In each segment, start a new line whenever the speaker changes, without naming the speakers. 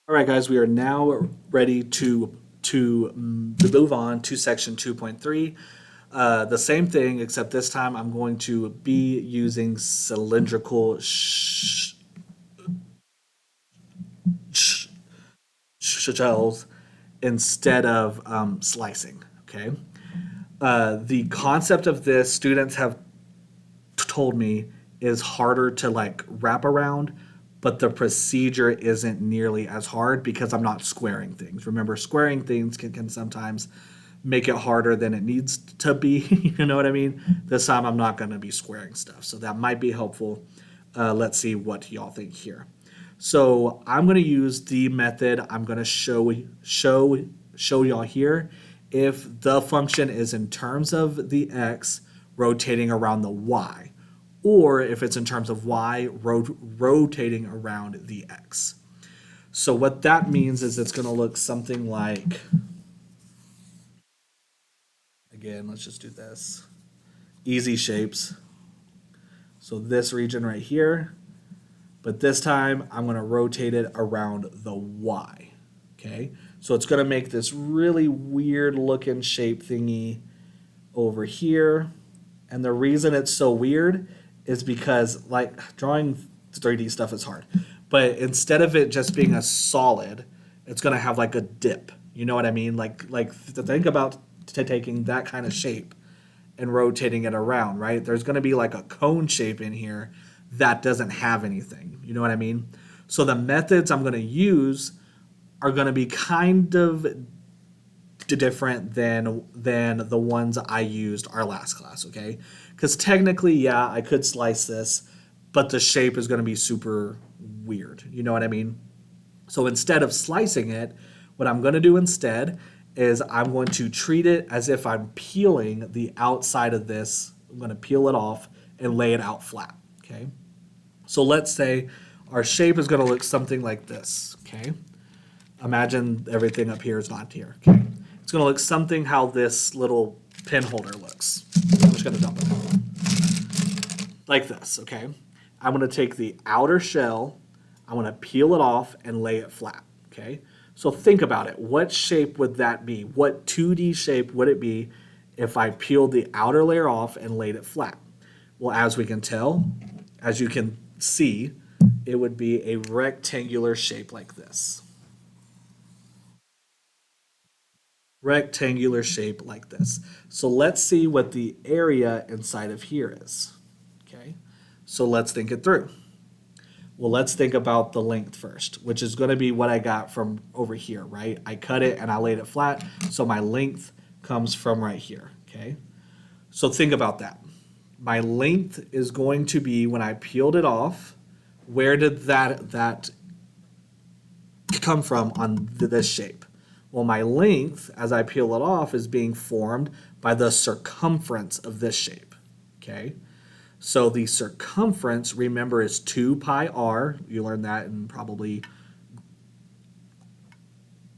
All right, guys, we are now ready to move on to section 2.3. The same thing, except this time I'm going to be using cylindrical sh- shells instead of slicing. Okay. The concept of this, students have told me, is harder to like wrap around, but the procedure isn't nearly as hard because I'm not squaring things. Remember, squaring things can sometimes make it harder than it needs to be. You know what I mean? This time I'm not going to be squaring stuff, so that might be helpful. Let's see what y'all think here. So I'm going to use the method. I'm going to show y'all here if the function is in terms of the x rotating around the y, or if it's in terms of y rotating around the x. So what that means is it's going to look something like, again, let's just do this. Easy shapes. So this region right here, but this time I'm going to rotate it around the y. Okay, so it's going to make this really weird looking shape thingy over here. And the reason it's so weird is because, like, drawing 3D stuff is hard. But instead of it just being a solid, it's going to have like a dip. You know what I mean? Like to think about taking that kind of shape and rotating it around, right? There's going to be like a cone shape in here that doesn't have anything. You know what I mean? So the methods I'm going to use are going to be kind of different than the ones I used our last class, okay? Because technically, yeah, I could slice this, but the shape is going to be super weird. You know what I mean? So instead of slicing it, what I'm going to do instead is I'm going to treat it as if I'm peeling the outside of this. I'm going to peel it off and lay it out flat, okay? So let's say our shape is going to look something like this, okay? Imagine everything up here is not here, okay? It's going to look something how this little pin holder looks. I'm just going to dump it out. Like this, okay? I'm going to take the outer shell, I'm going to peel it off and lay it flat, okay? So think about it. What shape would that be? What 2D shape would it be if I peeled the outer layer off and laid it flat? Well, as we can tell, as you can see, it would be a rectangular shape like this. Rectangular shape like this. So let's see what the area inside of here is. Okay, so let's think it through. Well, let's think about the length first, which is going to be what I got from over here, right? I cut it and I laid it flat, so my length comes from right here, okay? So think about that. My length is going to be when I peeled it off, where did that come from on this shape? Well, my length, as I peel it off, is being formed by the circumference of this shape, okay? So the circumference, remember, is 2 pi r. You learned that in probably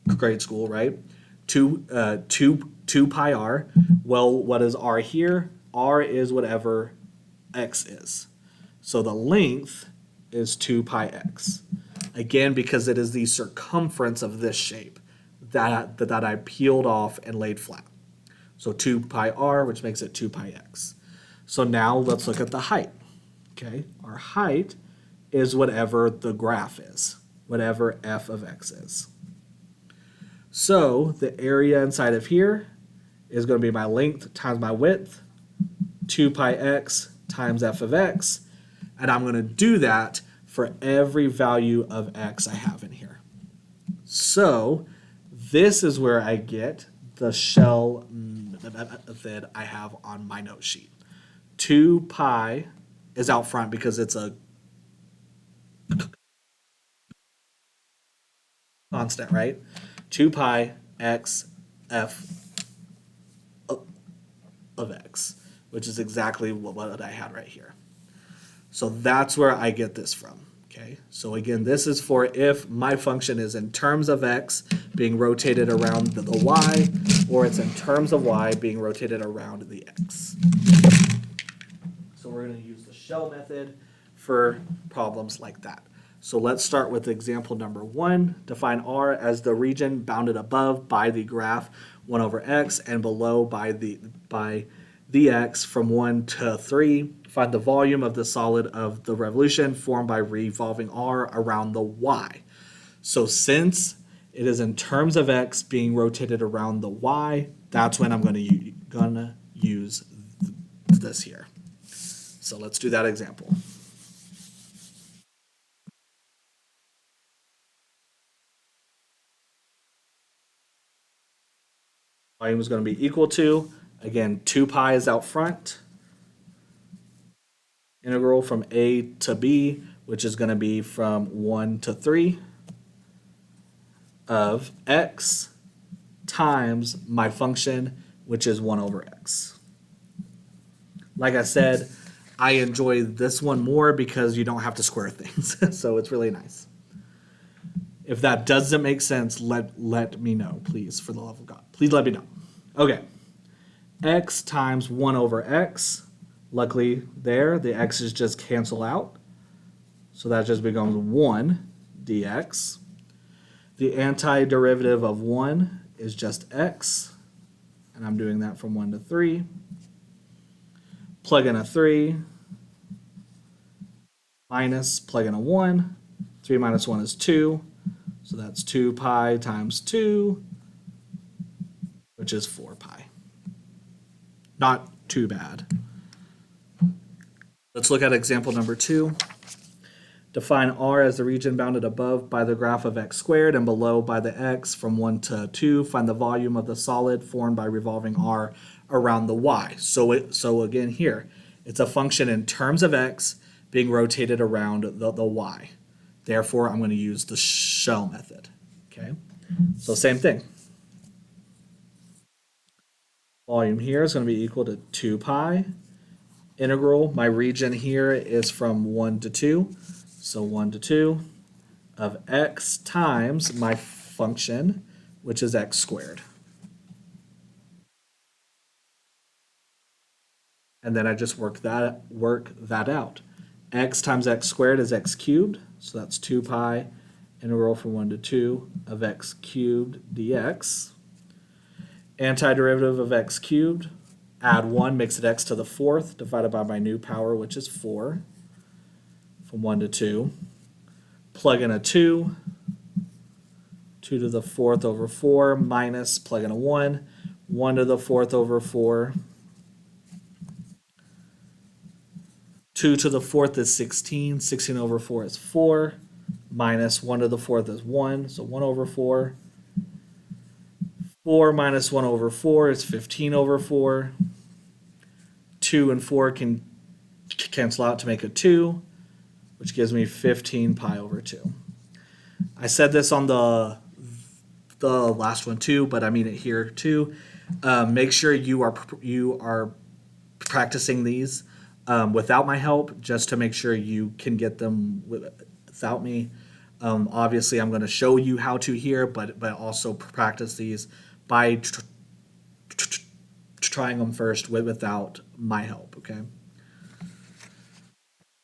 grade school, right? 2 pi r. Well, what is r here? R is whatever x is. So the length is 2 pi x. Again, because it is the circumference of this shape that I peeled off and laid flat. So 2 pi r, which makes it 2 pi x. So now let's look at the height. Okay, our height is whatever the graph is, whatever f of x is. So the area inside of here is going to be my length times my width, 2 pi x times f of x, and I'm going to do that for every value of x I have in here. So this is where I get the shell method I have on my note sheet. 2 pi is out front because it's a constant, right? 2 pi x f of x, which is exactly what I had right here. So that's where I get this from. Okay, so again, this is for if my function is in terms of x being rotated around the y, or it's in terms of y being rotated around the x. So we're going to use the shell method for problems like that. So let's start with example number 1. Define R as the region bounded above by the graph 1 over x and below by the x from 1 to 3. Find the volume of the solid of the revolution formed by revolving R around the y. So since it is in terms of x being rotated around the y, that's when I'm going to use this here. So let's do that example. Volume is going to be equal to, again, 2 pi is out front. Integral from a to b, which is going to be from 1 to 3, of x times my function, which is 1 over x. Like I said, I enjoy this one more because you don't have to square things. So it's really nice. If that doesn't make sense, let me know, please, for the love of God. Please let me know. Okay. X times 1 over x. Luckily, there, the x's just cancel out. So that just becomes 1 dx. The antiderivative of 1 is just x. And I'm doing that from 1 to 3. Plug in a 3. Minus, plug in a 1. 3 minus 1 is 2. So that's 2 pi times 2, which is 4 pi. Not too bad. Let's look at example number 2. Define R as the region bounded above by the graph of x squared and below by the x from 1 to 2. Find the volume of the solid formed by revolving R around the y. So again here, it's a function in terms of x being rotated around the y. Therefore, I'm going to use the shell method. Okay, so same thing. Volume here is going to be equal to 2 pi. Integral, my region here is from 1 to 2. So 1 to 2 of x times my function, which is x squared. And then I just work that out. X times x squared is x cubed. So that's 2 pi integral from 1 to 2 of x cubed dx. Antiderivative of x cubed, add 1 makes it x to the 4th, divided by my new power, which is 4, from 1 to 2. Plug in a 2, 2 to the 4th over 4, minus, plug in a 1, 1 to the 4th over 4. 2 to the 4th is 16, 16 over 4 is 4, minus 1 to the 4th is 1, so 1 over 4. 4 minus 1 over 4 is 15 over 4. 2 and 4 can cancel out to make a 2, which gives me 15 pi over 2. I said this on the last one too, but I mean it here too. Make sure you are practicing these without my help, just to make sure you can get them without me. Obviously, I'm going to show you how to here, but also practice these by trying them first without my help, okay?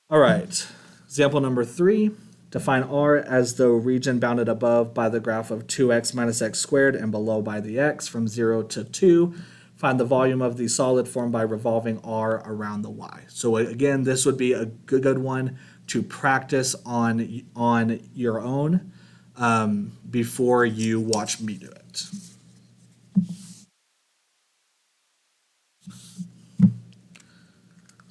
All right, example number 3. Define R as the region bounded above by the graph of 2x minus x squared and below by the x from 0 to 2. Find the volume of the solid formed by revolving R around the y. So again, this would be a good one to practice on your own before you watch me do it.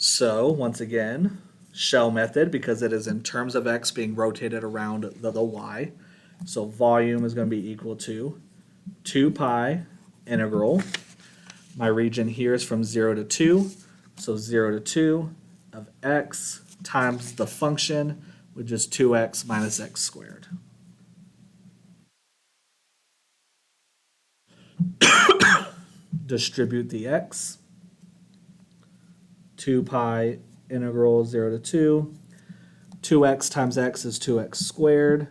So once again, shell method, because it is in terms of x being rotated around the y. So volume is going to be equal to 2 pi integral. My region here is from 0 to 2. So 0 to 2 of x times the function, which is 2x minus x squared. Distribute the x. 2 pi integral 0 to 2. 2x times x is 2x squared.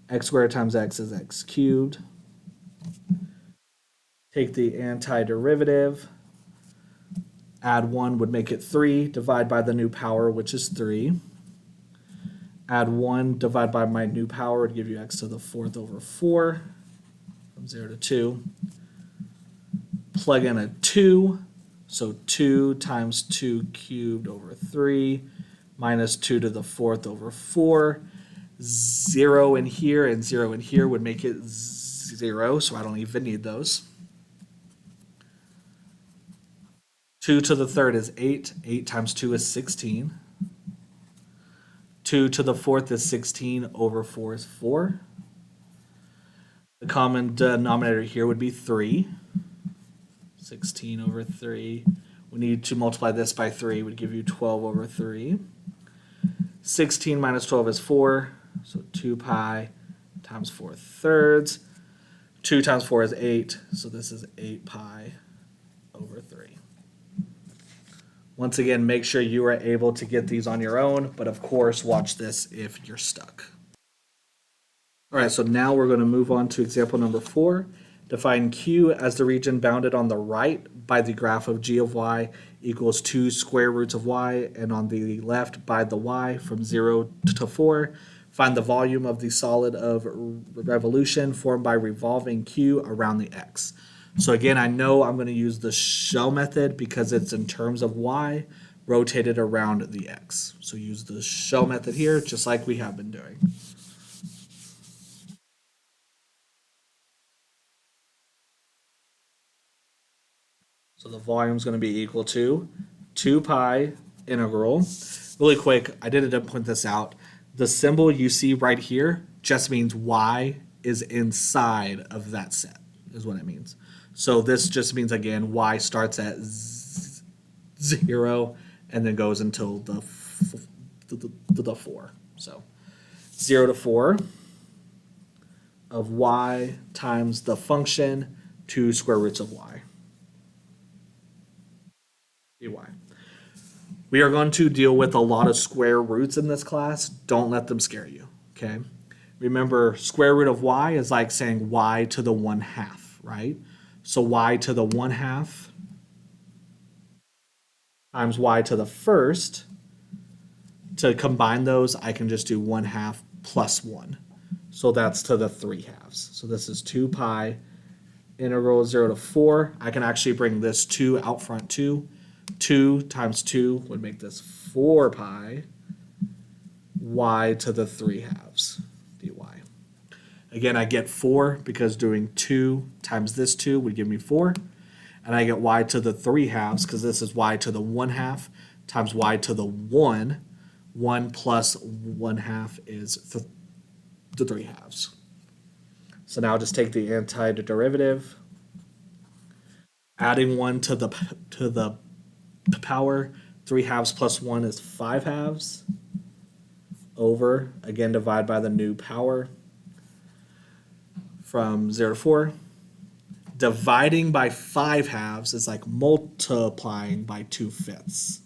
X squared times x is x cubed. Take the antiderivative. Add 1 would make it 3. Divide by the new power, which is 3. Add 1, divide by my new power would give you x to the 4th over 4 from 0 to 2. Plug in a 2, so 2 times 2 cubed over 3 minus 2 to the 4th over 4. 0 in here and 0 in here would make it 0, so I don't even need those. 2 to the 3rd is 8. 8 times 2 is 16. 2 to the 4th is 16 over 4 is 4. The common denominator here would be 3. 16 over 3. We need to multiply this by 3 would give you 12 over 3. 16 minus 12 is 4, so 2 pi times 4 thirds. 2 times 4 is 8, so this is 8 pi over 3. Once again, make sure you are able to get these on your own, but of course, watch this if you're stuck. All right, so now we're going to move on to example number 4. Define Q as the region bounded on the right by the graph of g of y equals 2 square roots of y, and on the left by the y from 0 to 4. Find the volume of the solid of revolution formed by revolving Q around the x. So again, I know I'm going to use the shell method because it's in terms of y rotated around the x. So use the shell method here, just like we have been doing. So the volume is going to be equal to 2 pi integral. Really quick, I didn't point this out. The symbol you see right here just means y is inside of that set, is what it means. So this just means, again, y starts at 0 and then goes until the 4. So 0 to 4 of y times the function 2 square roots of y. dy. We are going to deal with a lot of square roots in this class. Don't let them scare you, okay? Remember, square root of y is like saying y to the 1/2, right? So y to the 1/2 times y to the first. To combine those, I can just do 1/2 plus 1. So that's to the 3/2. So this is 2 pi integral 0 to 4. I can actually bring this 2 out front too. 2 times 2 would make this 4 pi y to the 3/2 dy. Again, I get 4 because doing 2 times this 2 would give me 4. And I get y to the 3/2 because this is y to the 1/2 times y to the 1. 1 plus 1/2 is the 3/2. So now just take the antiderivative. Adding 1 to the power, 3/2 plus 1 is 5/2 over, again, divide by the new power from 0 to 4. Dividing by 5/2 is like multiplying by 2/5.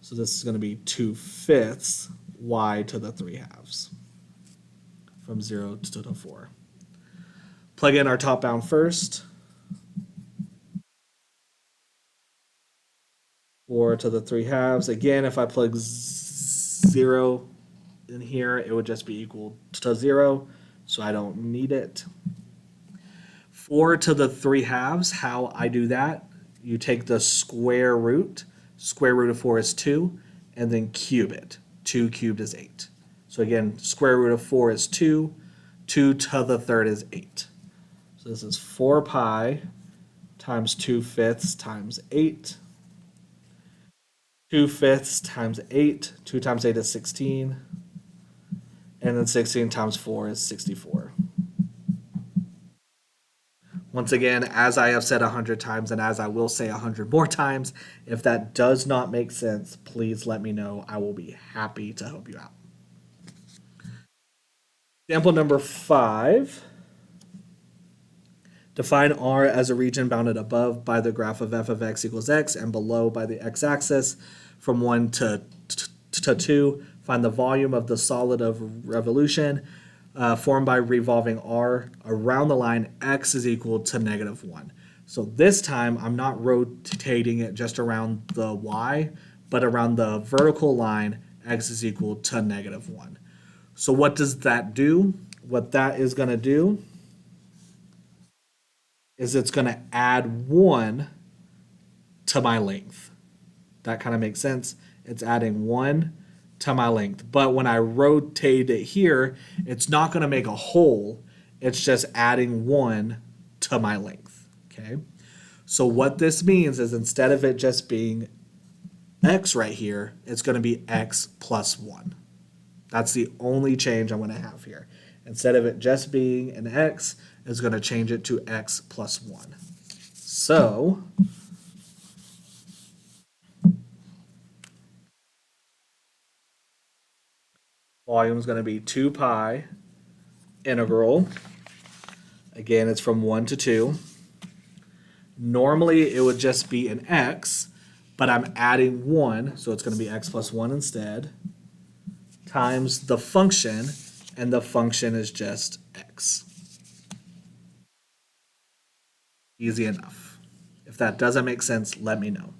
So this is going to be 2/5 y to the 3/2 from 0 to 4. Plug in our top bound first. 4 to the 3/2. Again, if I plug 0 in here, it would just be equal to 0, so I don't need it. 4 to the 3/2, how I do that, you take the square root of 4 is 2, and then cube it. 2 cubed is 8. So again, square root of 4 is 2, 2 to the 3rd is 8. So this is 4 pi times 2/5 times 8. 2/5 times 8, 2 times 8 is 16, and then 16 times 4 is 64. Once again, as I have said 100 times, and as I will say 100 more times, if that does not make sense, please let me know. I will be happy to help you out. Example number 5. Define R as a region bounded above by the graph of f of x equals x and below by the x-axis from 1 to 2. Find the volume of the solid of revolution formed by revolving R around the line x is equal to -1. So this time I'm not rotating it just around the y, but around the vertical line x is equal to -1. So what does that do? What that is going to do is it's going to add 1 to my length. That kind of makes sense. It's adding 1 to my length. But when I rotate it here, it's not going to make a hole. It's just adding 1 to my length. Okay. So what this means is instead of it just being x right here, it's going to be x plus 1. That's the only change I'm going to have here. Instead of it just being an x, it's going to change it to x plus 1. So volume is going to be 2 pi integral. Again, it's from 1 to 2. Normally, it would just be an x, but I'm adding 1, so it's going to be x plus 1 instead, times the function, and the function is just x. Easy enough. If that doesn't make sense, let me know.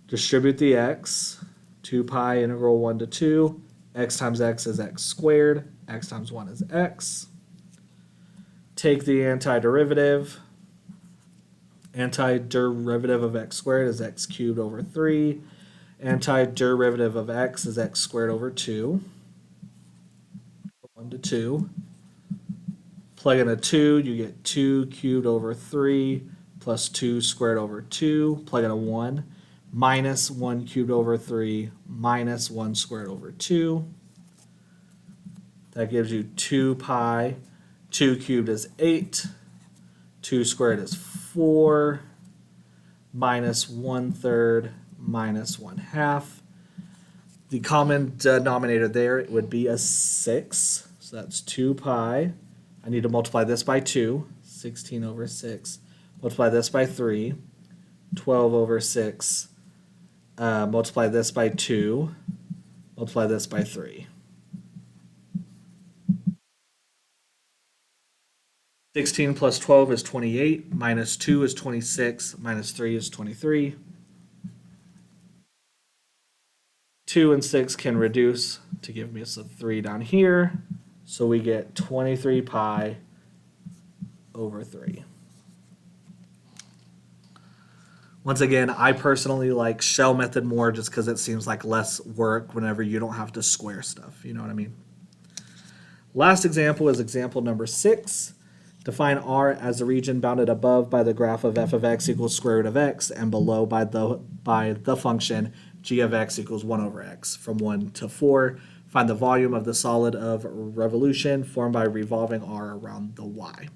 Distribute the x, 2 pi integral 1 to 2, x times x is x squared, x times 1 is x. Take the antiderivative. Antiderivative of x squared is x cubed over 3. Antiderivative of x is x squared over 2. 1 to 2. Plug in a 2, you get 2 cubed over 3 plus 2 squared over 2. Plug in a 1. Minus 1 cubed over 3 minus 1 squared over 2. That gives you 2 pi. 2 cubed is 8. 2 squared is 4. Minus 1/3 minus 1/2. The common denominator there would be a 6. So that's 2 pi. I need to multiply this by 2. 16 over 6. Multiply this by 3. 12 over 6. Multiply this by 2. Multiply this by 3. 16 plus 12 is 28, minus 2 is 26, minus 3 is 23. 2 and 6 can reduce to give me a 3 down here. So we get 23 pi over 3. Once again, I personally like shell method more just because it seems like less work whenever you don't have to square stuff. You know what I mean? Last example is example number 6. Define R as a region bounded above by the graph of f of x equals square root of x and below by the function g of x equals 1 over x. From 1 to 4, find the volume of the solid of revolution formed by revolving R around the y.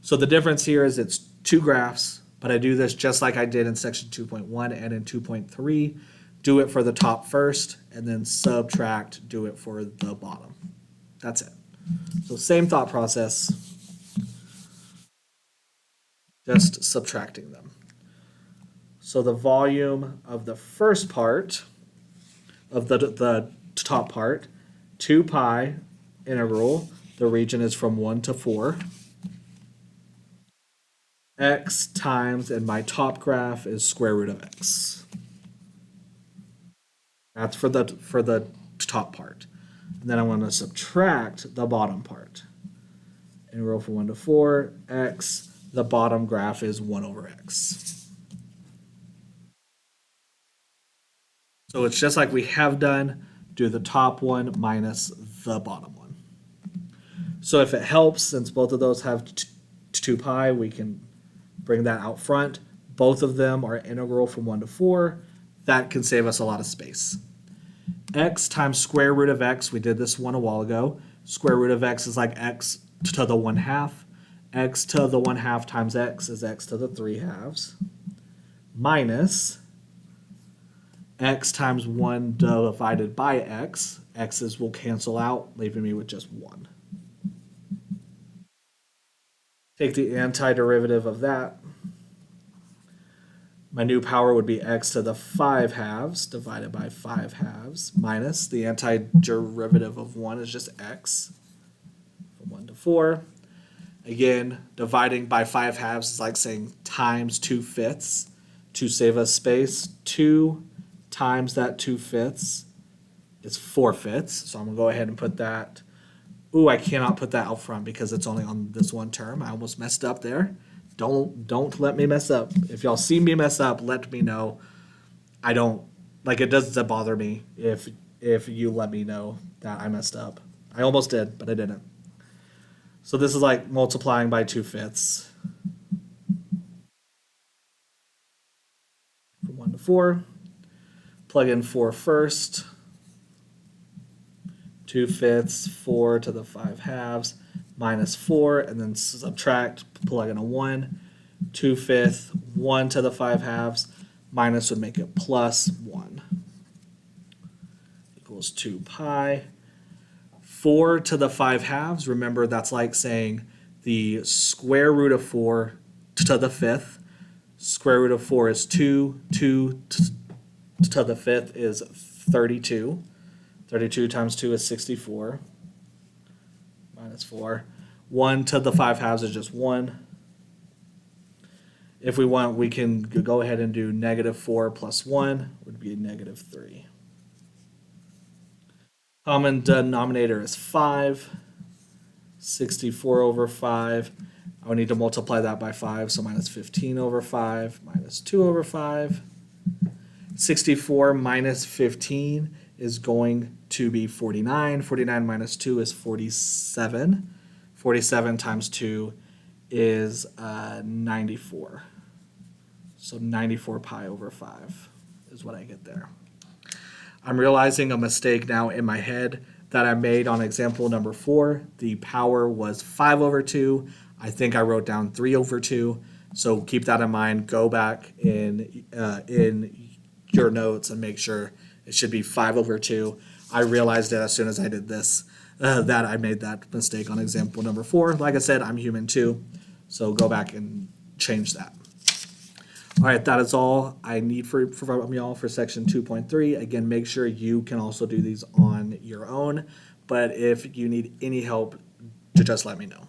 So the difference here is it's 2 graphs, but I do this just like I did in section 2.1 and in 2.3. Do it for the top first, and then subtract, do it for the bottom. That's it. So same thought process, just subtracting them. So the volume of the first part, of the top part, 2 pi integral, the region is from 1 to 4, x times, and my top graph is square root of x. That's for the top part. And then I want to subtract the bottom part. Integral from 1 to 4, x, the bottom graph is 1 over x. So it's just like we have done, do the top one minus the bottom one. So if it helps, since both of those have 2 pi, we can bring that out front. Both of them are integral from 1 to 4. That can save us a lot of space. X times square root of x, we did this one a while ago. Square root of x is like x to the 1/2. X to the 1/2 times x is x to the 3/2. Minus x times 1 divided by x. X's will cancel out, leaving me with just 1. Take the antiderivative of that. My new power would be x to the 5/2 divided by 5/2 minus the antiderivative of 1 is just x from 1 to 4. Again, dividing by 5/2 is like saying times 2/5 to save us space. 2 times that 2/5 is 4/5. So I'm going to go ahead and put that. Ooh, I cannot put that out front because it's only on this one term. I almost messed up there. Don't let me mess up. If y'all see me mess up, let me know. I don't like it doesn't bother me if you let me know that I messed up. I almost did, but I didn't. So this is like multiplying by 2/5 from 1 to 4. Plug in 4 first. 2/5, 4 to the 5/2, minus 4, and then subtract, plug in a 1. 2/5, 1 to the 5/2, minus would make it plus 1. Equals 2 pi. 4 to the 5/2, remember that's like saying the square root of 4 to the 5th. Square root of 4 is 2. 2 to the 5th is 32. 32 times 2 is 64. Minus 4. 1 to the 5/2 is just 1. If we want, we can go ahead and do -4 plus 1 would be -3. Common denominator is 5. 64 over 5. I would need to multiply that by 5, so minus 15 over 5, minus 2 over 5. 64 minus 15 is going to be 49. 49 minus 2 is 47. 47 times 2 is 94. So 94 pi over 5 is what I get there. I'm realizing a mistake now in my head that I made on example number 4. The power was 5 over 2. I think I wrote down 3 over 2. So keep that in mind. Go back in your notes and make sure it should be 5 over 2. I realized it as soon as I did this, that I made that mistake on example number 4. Like I said, I'm human too. So go back and change that. All right, that is all I need from y'all for section 2.3. Again, make sure you can also do these on your own. But if you need any help, just let me know.